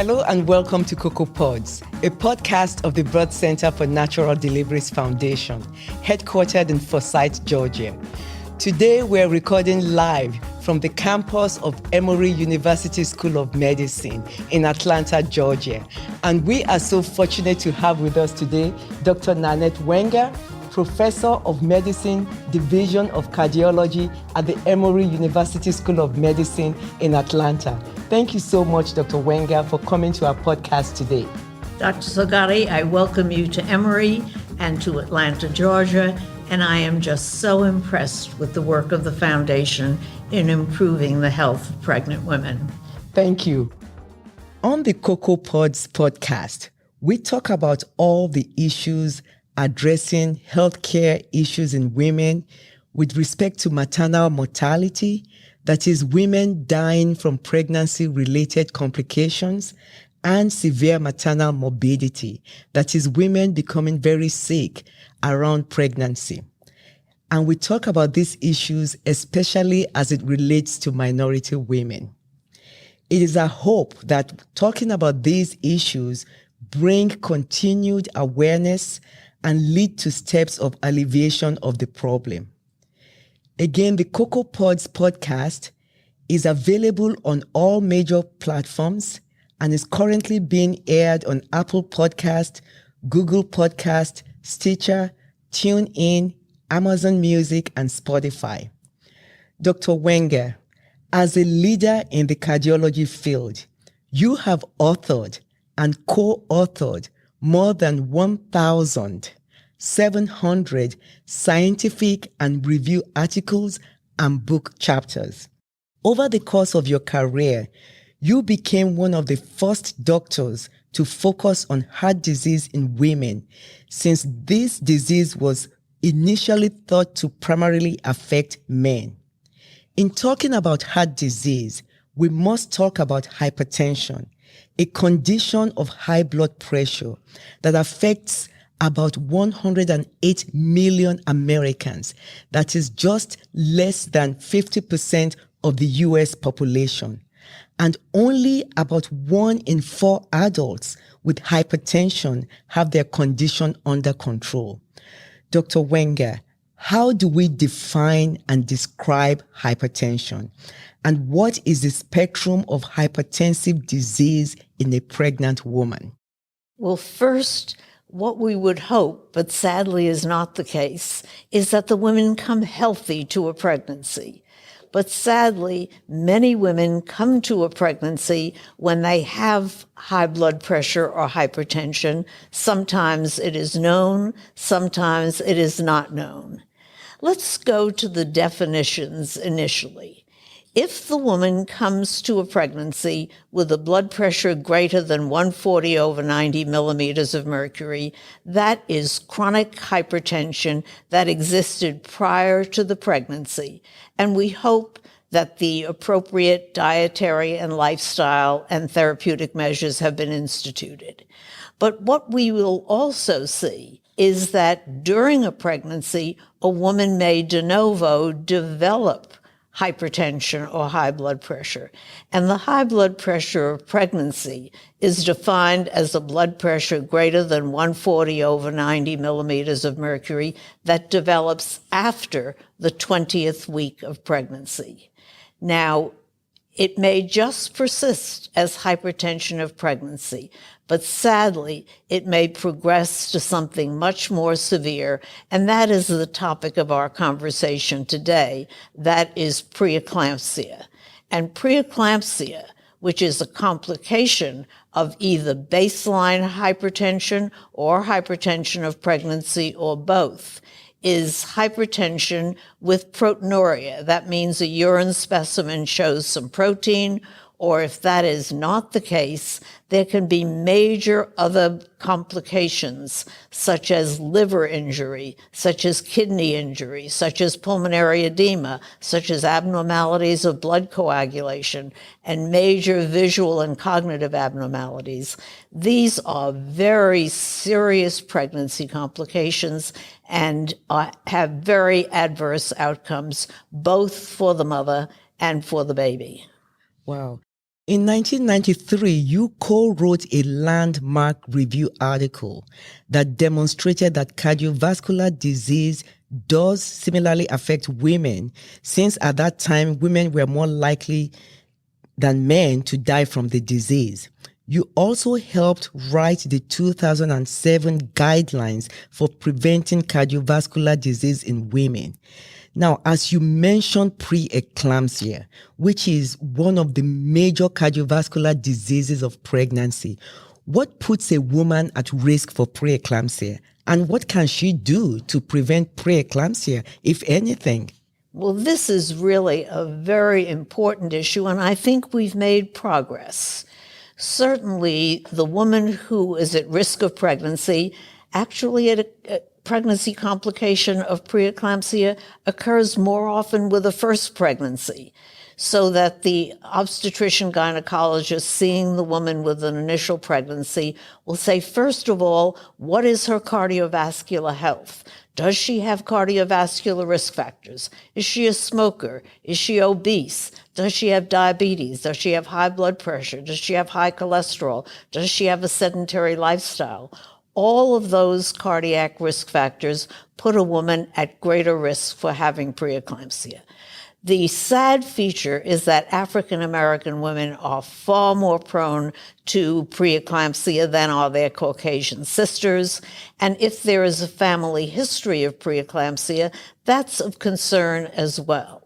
Hello and welcome to Cocoa Pods, a podcast of the Birth Center for Natural Deliveries Foundation, headquartered in Forsyth, Georgia. Today we're recording live from the campus of Emory University School of Medicine in Atlanta, Georgia. And we are so fortunate to have with us today Dr. Nanette Wenger, Professor of Medicine, Division of Cardiology at the Emory University School of Medicine in Atlanta. Thank you so much, Dr. Wenger, for coming to our podcast today. Dr. Sogati, I welcome you to Emory and to Atlanta, Georgia, and I am just so impressed with the work of the foundation in improving the health of pregnant women. Thank you. On the Cocoa Pods podcast, we talk about all the issues addressing healthcare issues in women with respect to maternal mortality, that is, women dying from pregnancy-related complications, and severe maternal morbidity, that is, women becoming very sick around pregnancy. And we talk about these issues especially as it relates to minority women. It is our hope that talking about these issues bring continued awareness and lead to steps of alleviation of the problem. Again, the Cocoa Pods podcast is available on all major platforms and is currently being aired on Apple Podcast, Google Podcast, Stitcher, TuneIn, Amazon Music, and Spotify. Dr. Wenger, as a leader in the cardiology field, you have authored and co-authored more than 1,700 scientific and review articles and book chapters. Over the course of your career, you became one of the first doctors to focus on heart disease in women, since this disease was initially thought to primarily affect men. In talking about heart disease, we must talk about hypertension, a condition of high blood pressure that affects about 108 million Americans. That is just less than 50% of the US population. And only about 1 in 4 adults with hypertension have their condition under control. Dr. Wenger, how do we define and describe hypertension? And what is the spectrum of hypertensive disease in a pregnant woman? Well, first, what we would hope, but sadly is not the case, is that the women come healthy to a pregnancy. But sadly, many women come to a pregnancy when they have high blood pressure or hypertension. Sometimes it is known, sometimes it is not known. Let's go to the definitions initially. If the woman comes to a pregnancy with a blood pressure greater than 140 over 90 millimeters of mercury, that is chronic hypertension that existed prior to the pregnancy. And we hope that the appropriate dietary and lifestyle and therapeutic measures have been instituted. But what we will also see is that during a pregnancy, a woman may de novo develop hypertension or high blood pressure. And the high blood pressure of pregnancy is defined as a blood pressure greater than 140 over 90 millimeters of mercury that develops after the 20th week of pregnancy. Now, it may just persist as hypertension of pregnancy, but sadly, it may progress to something much more severe, and that is the topic of our conversation today. That is preeclampsia. And preeclampsia, which is a complication of either baseline hypertension or hypertension of pregnancy or both, is hypertension with proteinuria. That means a urine specimen shows some protein, or if that is not the case, there can be major other complications, such as liver injury, such as kidney injury, such as pulmonary edema, such as abnormalities of blood coagulation, and major visual and cognitive abnormalities. These are very serious pregnancy complications and have very adverse outcomes, both for the mother and for the baby. Wow. In 1993, you co-wrote a landmark review article that demonstrated that cardiovascular disease does similarly affect women, since at that time women were more likely than men to die from the disease. You also helped write the 2007 guidelines for preventing cardiovascular disease in women. Now, as you mentioned preeclampsia, which is one of the major cardiovascular diseases of pregnancy, what puts a woman at risk for preeclampsia? And what can she do to prevent preeclampsia, if anything? Well, this is really a very important issue, and I think we've made progress. Certainly, the woman who is at risk of pregnancy, actually a pregnancy complication of preeclampsia occurs more often with a first pregnancy, so that the obstetrician gynecologist seeing the woman with an initial pregnancy will say, first of all, what is her cardiovascular health? Does she have cardiovascular risk factors? Is she a smoker? Is she obese? Does she have diabetes? Does she have high blood pressure? Does she have high cholesterol? Does she have a sedentary lifestyle? All of those cardiac risk factors put a woman at greater risk for having preeclampsia. The sad feature is that African American women are far more prone to preeclampsia than are their Caucasian sisters. And if there is a family history of preeclampsia, that's of concern as well.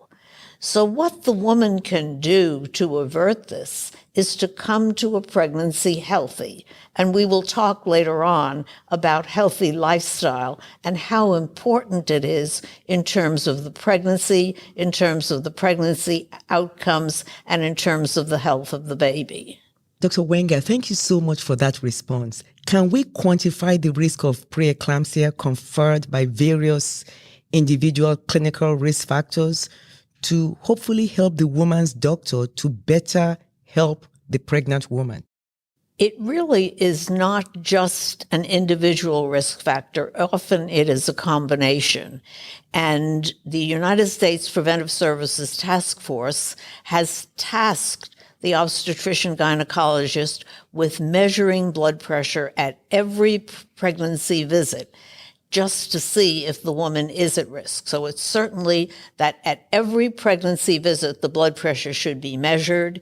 So what the woman can do to avert this is to come to a pregnancy healthy. And we will talk later on about healthy lifestyle and how important it is in terms of the pregnancy, in terms of the pregnancy outcomes, and in terms of the health of the baby. Dr. Wenger, thank you so much for that response. Can we quantify the risk of preeclampsia conferred by various individual clinical risk factors to hopefully help the woman's doctor to better help the pregnant woman? It really is not just an individual risk factor. Often it is a combination. And the United States Preventive Services Task Force has tasked the obstetrician gynecologist with measuring blood pressure at every pregnancy visit, just to see if the woman is at risk. So it's certainly that at every pregnancy visit, the blood pressure should be measured,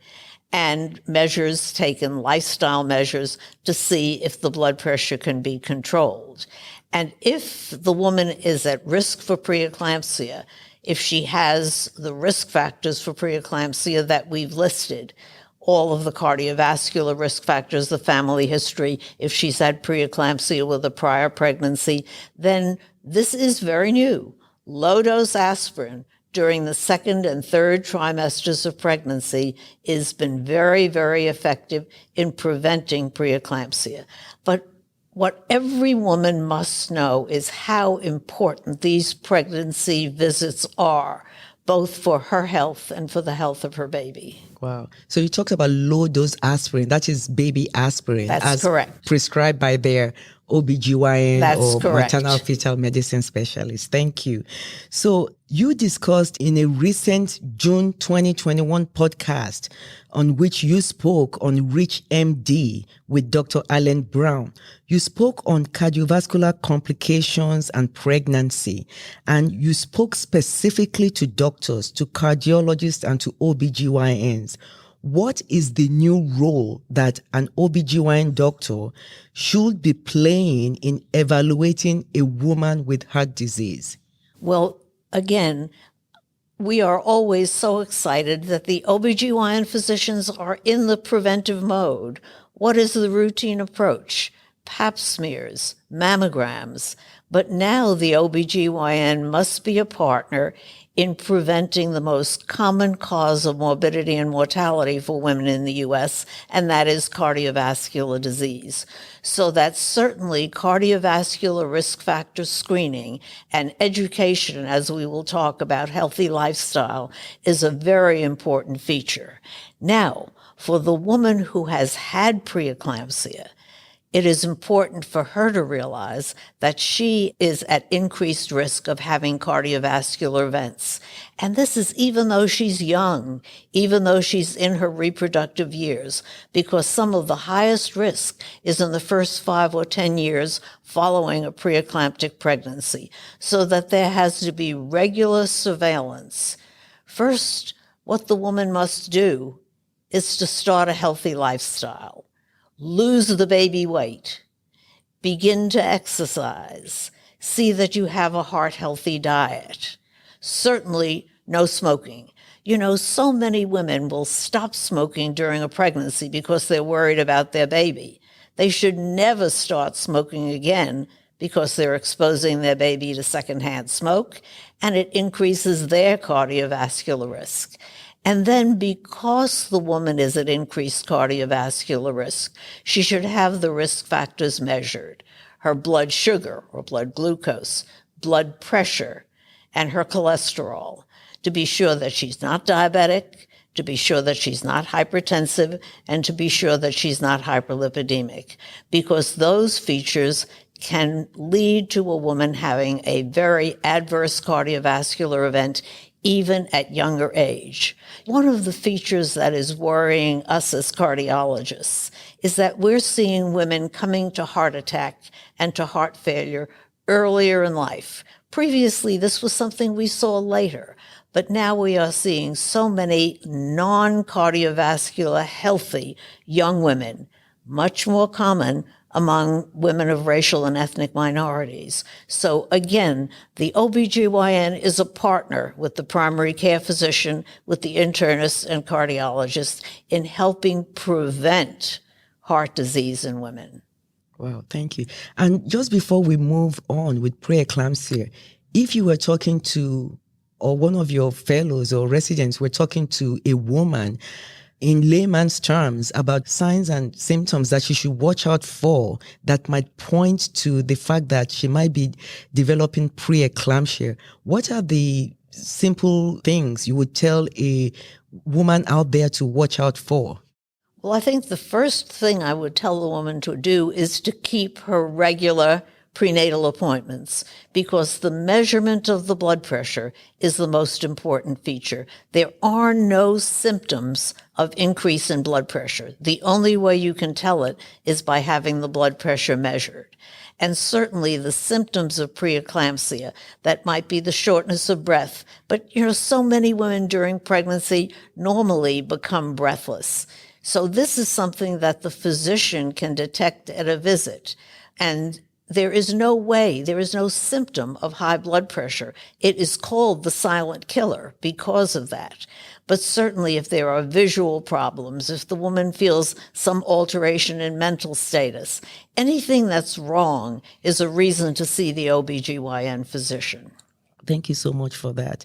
and measures taken, lifestyle measures, to see if the blood pressure can be controlled. And if the woman is at risk for preeclampsia, if she has the risk factors for preeclampsia that we've listed, all of the cardiovascular risk factors, the family history, if she's had preeclampsia with a prior pregnancy, then this is very new. Low-dose aspirin during the second and third trimesters of pregnancy has been very, very effective in preventing preeclampsia. But what every woman must know is how important these pregnancy visits are, both for her health and for the health of her baby. Wow. So you talked about low-dose aspirin, that is baby aspirin. That's correct. Prescribed by their OBGYN That's or correct. maternal fetal medicine specialist. Thank you. So you discussed in a recent June 2021 podcast on which you spoke on Rich MD with Dr. Alan Brown. You spoke on cardiovascular complications and pregnancy, and you spoke specifically to doctors, to cardiologists, and to OBGYNs. What is the new role that an OBGYN doctor should be playing in evaluating a woman with heart disease? Well, again, we are always so excited that the OBGYN physicians are in the preventive mode. What is the routine approach? Pap smears, mammograms. But now the OBGYN must be a partner in preventing the most common cause of morbidity and mortality for women in the U.S., and that is cardiovascular disease. So that certainly cardiovascular risk factor screening and education, as we will talk about healthy lifestyle, is a very important feature. Now, for the woman who has had preeclampsia, it is important for her to realize that she is at increased risk of having cardiovascular events. And this is even though she's young, even though she's in her reproductive years, because some of the highest risk is in the first 5 or 10 years following a preeclamptic pregnancy, so that there has to be regular surveillance. First, what the woman must do is to start a healthy lifestyle. Lose the baby weight, begin to exercise, see that you have a heart-healthy diet. Certainly, no smoking. You know, so many women will stop smoking during a pregnancy because they're worried about their baby. They should never start smoking again because they're exposing their baby to secondhand smoke, and it increases their cardiovascular risk. And then because the woman is at increased cardiovascular risk, she should have the risk factors measured: her blood sugar or blood glucose, blood pressure, and her cholesterol, to be sure that she's not diabetic, to be sure that she's not hypertensive, and to be sure that she's not hyperlipidemic, because those features can lead to a woman having a very adverse cardiovascular event even at younger age. One of the features that is worrying us as cardiologists is that we're seeing women coming to heart attack and to heart failure earlier in life. Previously, this was something we saw later, but now we are seeing so many non-cardiovascular healthy young women, much more common among women of racial and ethnic minorities. So again, the OBGYN is a partner with the primary care physician, with the internist and cardiologist in helping prevent heart disease in women. Wow, thank you. And just before we move on with preeclampsia, if you were talking to, or one of your fellows or residents were talking to a woman in layman's terms about signs and symptoms that she should watch out for that might point to the fact that she might be developing preeclampsia, what are the simple things you would tell a woman out there to watch out for? Well, I think the first thing I would tell the woman to do is to keep her regular prenatal appointments, because the measurement of the blood pressure is the most important feature. There are no symptoms of increase in blood pressure. The only way you can tell it is by having the blood pressure measured. And certainly the symptoms of preeclampsia, that might be the shortness of breath. But, so many women during pregnancy normally become breathless. So this is something that the physician can detect at a visit. And there is no symptom of high blood pressure. It is called the silent killer because of that. But certainly if there are visual problems, if the woman feels some alteration in mental status, anything that's wrong is a reason to see the OBGYN physician. Thank you so much for that.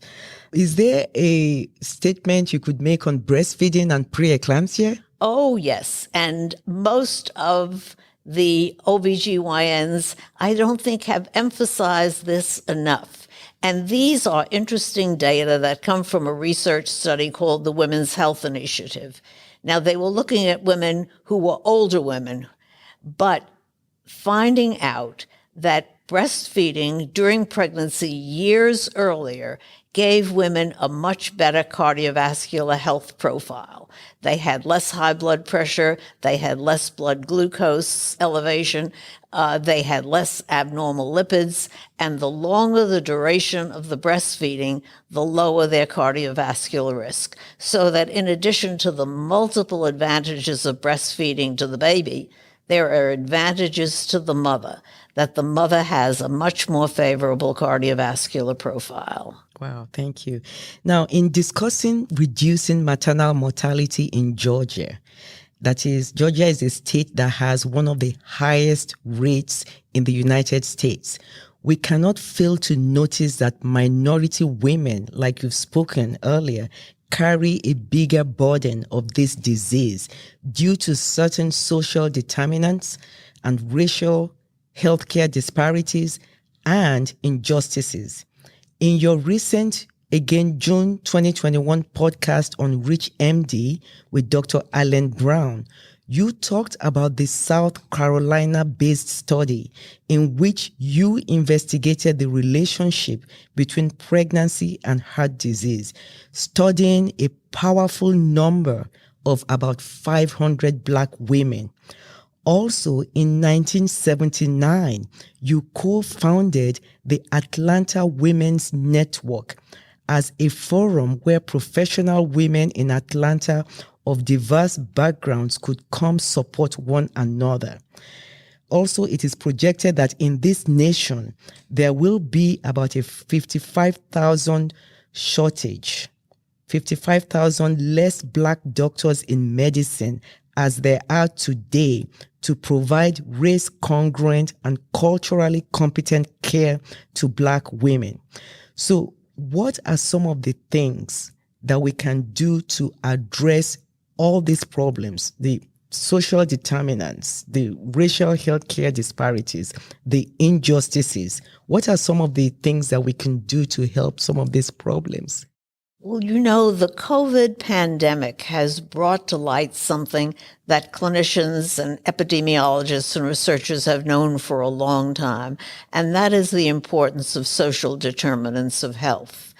Is there a statement you could make on breastfeeding and preeclampsia? Oh, yes. And most of the OBGYNs, I don't think, have emphasized this enough. And these are interesting data that come from a research study called the Women's Health Initiative. Now, they were looking at women who were older women, but finding out that breastfeeding during pregnancy years earlier gave women a much better cardiovascular health profile. They had less high blood pressure, they had less blood glucose elevation, they had less abnormal lipids, and the longer the duration of the breastfeeding, the lower their cardiovascular risk. So that in addition to the multiple advantages of breastfeeding to the baby, there are advantages to the mother, that the mother has a much more favorable cardiovascular profile. Wow, thank you. Now, in discussing reducing maternal mortality in Georgia, that is, Georgia is a state that has one of the highest rates in the United States. We cannot fail to notice that minority women, like you've spoken earlier, carry a bigger burden of this disease due to certain social determinants and racial healthcare disparities and injustices. In your recent, again, June 2021 podcast on Rich MD with Dr. Alan Brown, you talked about the South Carolina-based study in which you investigated the relationship between pregnancy and heart disease, studying a powerful number of about 500 Black women. Also, in 1979, you co-founded the Atlanta Women's Network as a forum where professional women in Atlanta of diverse backgrounds could come support one another. Also, it is projected that in this nation, there will be about a 55,000 shortage, 55,000 less Black doctors in medicine as there are today to provide race-congruent and culturally competent care to Black women. So, what are some of the things that we can do to address all these problems, the social determinants, the racial healthcare disparities, the injustices? What are some of the things that we can do to help some of these problems? Well, you know, the COVID pandemic has brought to light something that clinicians and epidemiologists and researchers have known for a long time, and that is the importance of social determinants of health.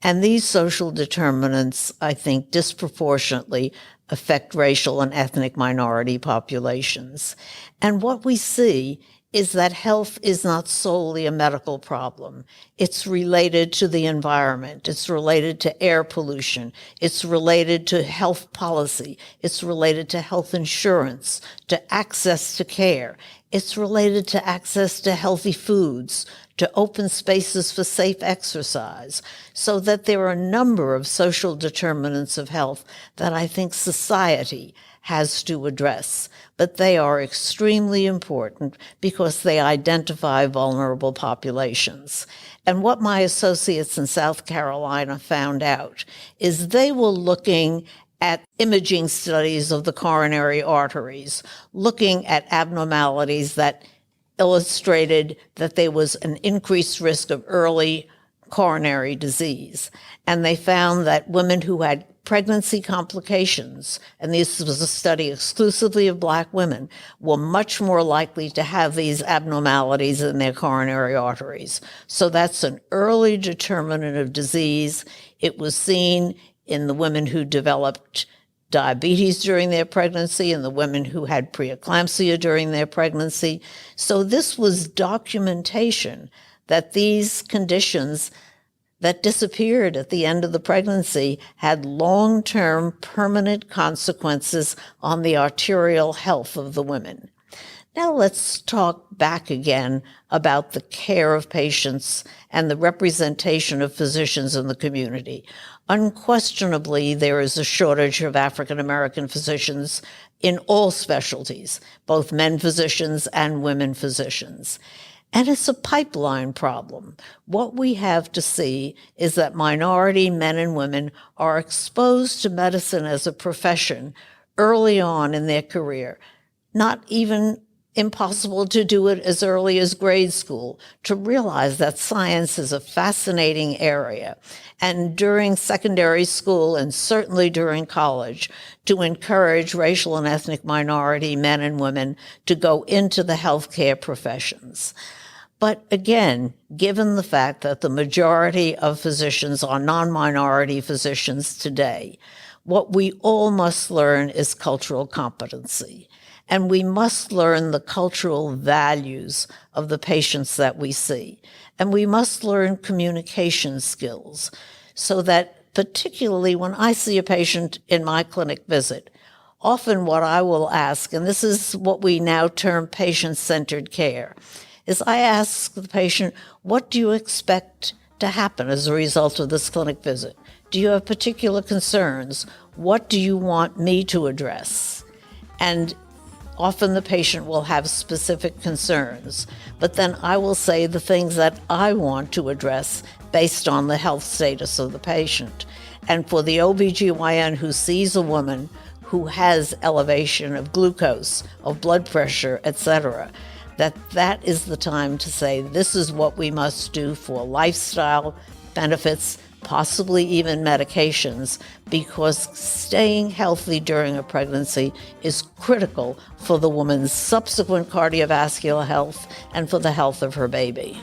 And these social determinants, I think, disproportionately affect racial and ethnic minority populations. And what we see is that health is not solely a medical problem. It's related to the environment. It's related to air pollution. It's related to health policy. It's related to health insurance, to access to care. It's related to access to healthy foods, to open spaces for safe exercise, so that there are a number of social determinants of health that I think society has to address. But they are extremely important because they identify vulnerable populations. And what my associates in South Carolina found out is they were looking at imaging studies of the coronary arteries, looking at abnormalities that illustrated that there was an increased risk of early coronary disease. And they found that women who had pregnancy complications, and this was a study exclusively of Black women, were much more likely to have these abnormalities in their coronary arteries. So that's an early determinant of disease. It was seen in the women who developed diabetes during their pregnancy and the women who had preeclampsia during their pregnancy. So this was documentation that these conditions that disappeared at the end of the pregnancy had long-term permanent consequences on the arterial health of the women. Now let's talk back again about the care of patients and the representation of physicians in the community. Unquestionably, there is a shortage of African American physicians in all specialties, both men physicians and women physicians. And it's a pipeline problem. What we have to see is that minority men and women are exposed to medicine as a profession early on in their career, not even impossible to do it as early as grade school, to realize that science is a fascinating area. And during secondary school and certainly during college, to encourage racial and ethnic minority men and women to go into the healthcare professions. But again, given the fact that the majority of physicians are non-minority physicians today, what we all must learn is cultural competency. And we must learn the cultural values of the patients that we see. And we must learn communication skills so that particularly when I see a patient in my clinic visit, often what I will ask, and this is what we now term patient-centered care, is I ask the patient, what do you expect to happen as a result of this clinic visit? Do you have particular concerns? What do you want me to address? And often the patient will have specific concerns, but then I will say the things that I want to address based on the health status of the patient. And for the OBGYN who sees a woman who has elevation of glucose, of blood pressure, etc., that is the time to say, this is what we must do for lifestyle benefits, possibly even medications, because staying healthy during a pregnancy is critical for the woman's subsequent cardiovascular health and for the health of her baby.